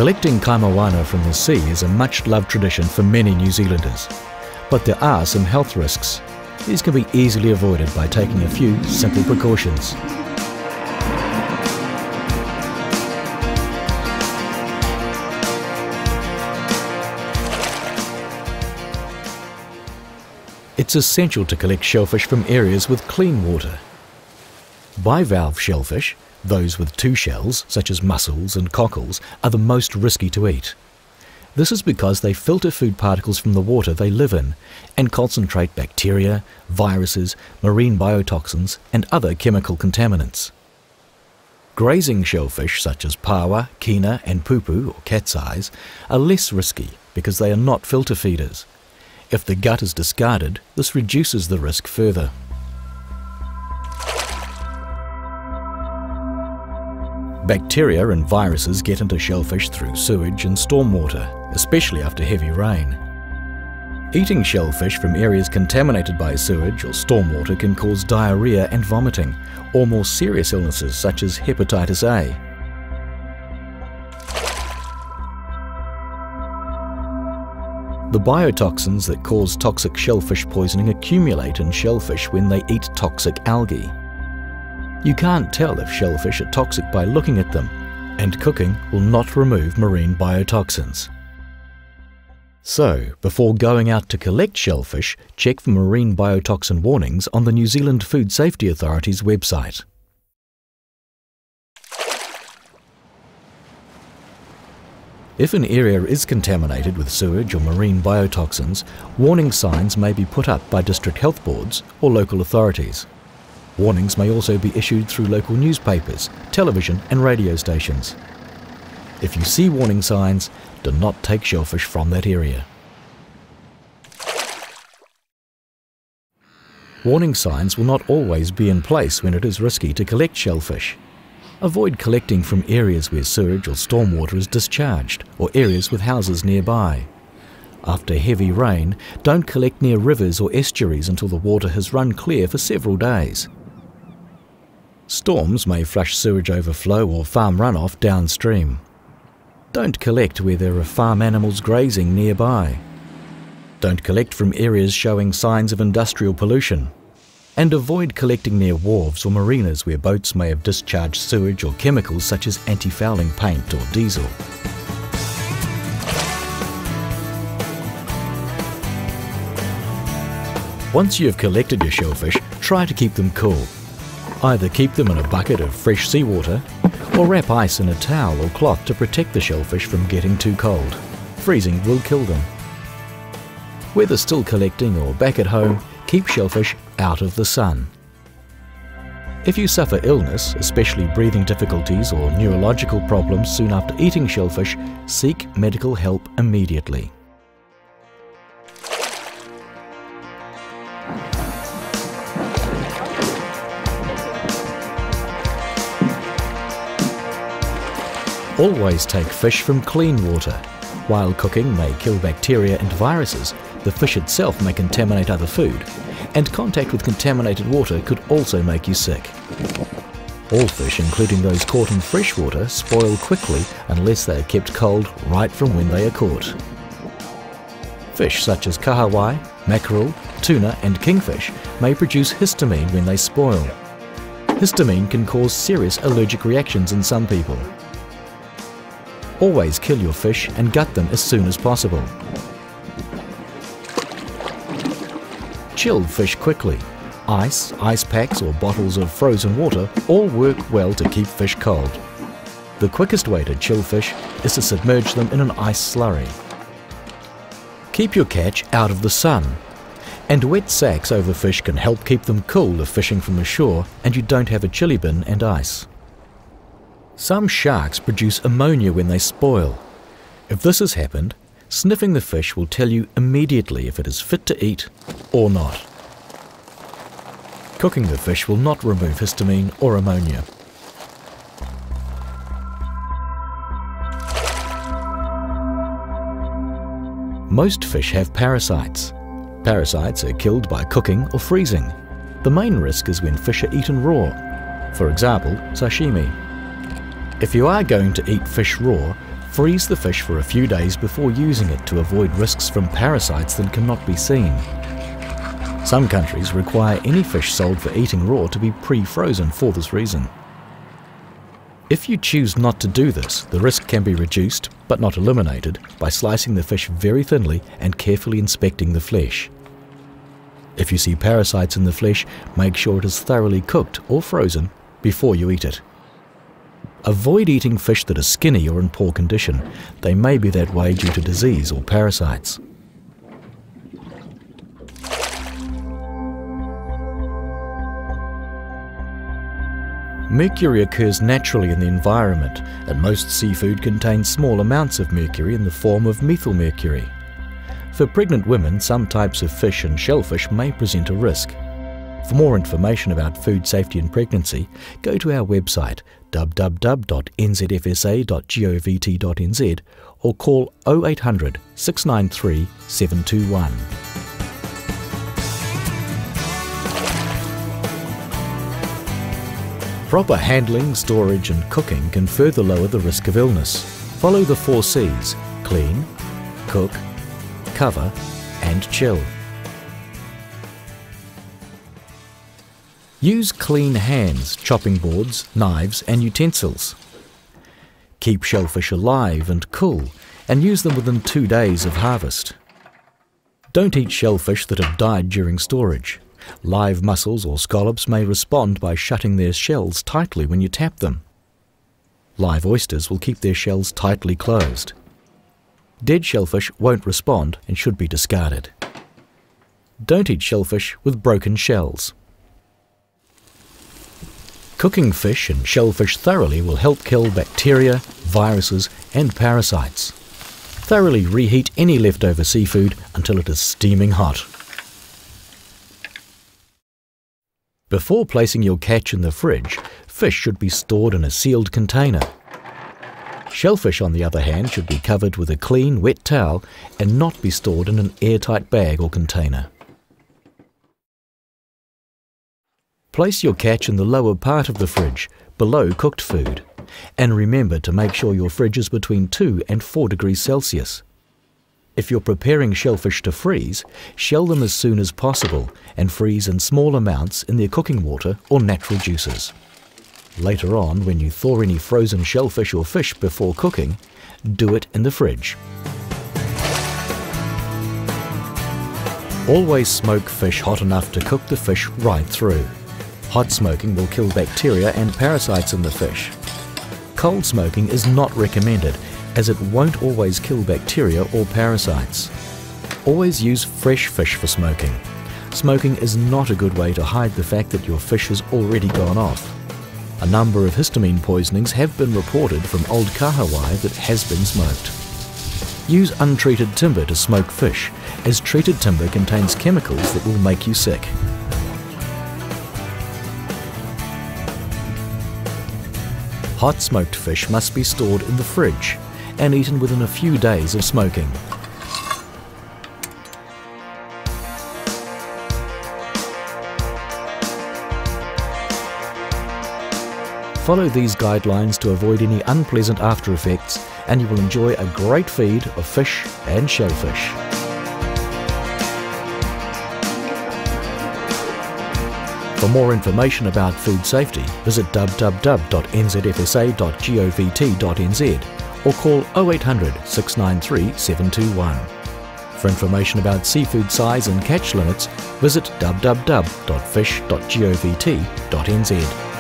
Collecting kaimawana from the sea is a much-loved tradition for many New Zealanders. But there are some health risks. These can be easily avoided by taking a few simple precautions. It's essential to collect shellfish from areas with clean water. Bivalve shellfish, those with two shells, such as mussels and cockles, are the most risky to eat. This is because they filter food particles from the water they live in and concentrate bacteria, viruses, marine biotoxins and other chemical contaminants. Grazing shellfish such as pawa, kina and pupu or cat's eyes are less risky because they are not filter feeders. If the gut is discarded, this reduces the risk further. Bacteria and viruses get into shellfish through sewage and stormwater, especially after heavy rain. Eating shellfish from areas contaminated by sewage or stormwater can cause diarrhea and vomiting, or more serious illnesses such as hepatitis A. The biotoxins that cause toxic shellfish poisoning accumulate in shellfish when they eat toxic algae. You can't tell if shellfish are toxic by looking at them, and cooking will not remove marine biotoxins. So, before going out to collect shellfish, check for marine biotoxin warnings on the New Zealand Food Safety Authority's website. If an area is contaminated with sewage or marine biotoxins, warning signs may be put up by district health boards or local authorities. Warnings may also be issued through local newspapers, television and radio stations. If you see warning signs, do not take shellfish from that area. Warning signs will not always be in place when it is risky to collect shellfish. Avoid collecting from areas where sewage or stormwater is discharged, or areas with houses nearby. After heavy rain, don't collect near rivers or estuaries until the water has run clear for several days. Storms may flush sewage overflow or farm runoff downstream. Don't collect where there are farm animals grazing nearby. Don't collect from areas showing signs of industrial pollution. And avoid collecting near wharves or marinas where boats may have discharged sewage or chemicals such as anti-fouling paint or diesel. Once you have collected your shellfish, try to keep them cool. Either keep them in a bucket of fresh seawater, or wrap ice in a towel or cloth to protect the shellfish from getting too cold. Freezing will kill them. Whether still collecting or back at home, keep shellfish out of the sun. If you suffer illness, especially breathing difficulties or neurological problems soon after eating shellfish, seek medical help immediately. Always take fish from clean water. While cooking may kill bacteria and viruses, the fish itself may contaminate other food, and contact with contaminated water could also make you sick. All fish, including those caught in fresh water, spoil quickly unless they are kept cold right from when they are caught. Fish such as kahawai, mackerel, tuna and kingfish may produce histamine when they spoil. Histamine can cause serious allergic reactions in some people. Always kill your fish and gut them as soon as possible. Chill fish quickly. Ice, ice packs or bottles of frozen water all work well to keep fish cold. The quickest way to chill fish is to submerge them in an ice slurry. Keep your catch out of the sun. And wet sacks over fish can help keep them cool if fishing from the shore and you don't have a chili bin and ice. Some sharks produce ammonia when they spoil. If this has happened, sniffing the fish will tell you immediately if it is fit to eat or not. Cooking the fish will not remove histamine or ammonia. Most fish have parasites. Parasites are killed by cooking or freezing. The main risk is when fish are eaten raw, for example, sashimi. If you are going to eat fish raw, Freeze the fish for a few days before using it to avoid risks from parasites that cannot be seen. Some countries require any fish sold for eating raw to be pre-frozen for this reason. If you choose not to do this, the risk can be reduced, but not eliminated, by slicing the fish very thinly and carefully inspecting the flesh. If you see parasites in the flesh, make sure it is thoroughly cooked or frozen before you eat it. Avoid eating fish that are skinny or in poor condition. They may be that way due to disease or parasites. Mercury occurs naturally in the environment, and most seafood contains small amounts of mercury in the form of methylmercury. For pregnant women, some types of fish and shellfish may present a risk. For more information about food safety in pregnancy, go to our website www.nzfsa.govt.nz or call 0800 693 721. Proper handling, storage and cooking can further lower the risk of illness. Follow the 4 C's: clean, cook, cover and chill. Use clean hands, chopping boards, knives and utensils. Keep shellfish alive and cool and use them within 2 days of harvest. Don't eat shellfish that have died during storage. Live mussels or scallops may respond by shutting their shells tightly when you tap them. Live oysters will keep their shells tightly closed. Dead shellfish won't respond and should be discarded. Don't eat shellfish with broken shells. Cooking fish and shellfish thoroughly will help kill bacteria, viruses and parasites. Thoroughly reheat any leftover seafood until it is steaming hot. Before placing your catch in the fridge, fish should be stored in a sealed container. Shellfish, on the other hand, should be covered with a clean, wet towel and not be stored in an airtight bag or container. Place your catch in the lower part of the fridge, below cooked food, and remember to make sure your fridge is between 2 and 4 degrees Celsius. If you're preparing shellfish to freeze, shell them as soon as possible and freeze in small amounts in their cooking water or natural juices. Later on, when you thaw any frozen shellfish or fish before cooking, do it in the fridge. Always smoke fish hot enough to cook the fish right through. Hot smoking will kill bacteria and parasites in the fish. Cold smoking is not recommended, as it won't always kill bacteria or parasites. Always use fresh fish for smoking. Smoking is not a good way to hide the fact that your fish has already gone off. A number of histamine poisonings have been reported from old kahawai that has been smoked. Use untreated timber to smoke fish, as treated timber contains chemicals that will make you sick. Hot smoked fish must be stored in the fridge and eaten within a few days of smoking. Follow these guidelines to avoid any unpleasant after effects, and you will enjoy a great feed of fish and shellfish. For more information about food safety, visit www.nzfsa.govt.nz or call 0800 693 721. For information about seafood size and catch limits, visit www.fish.govt.nz.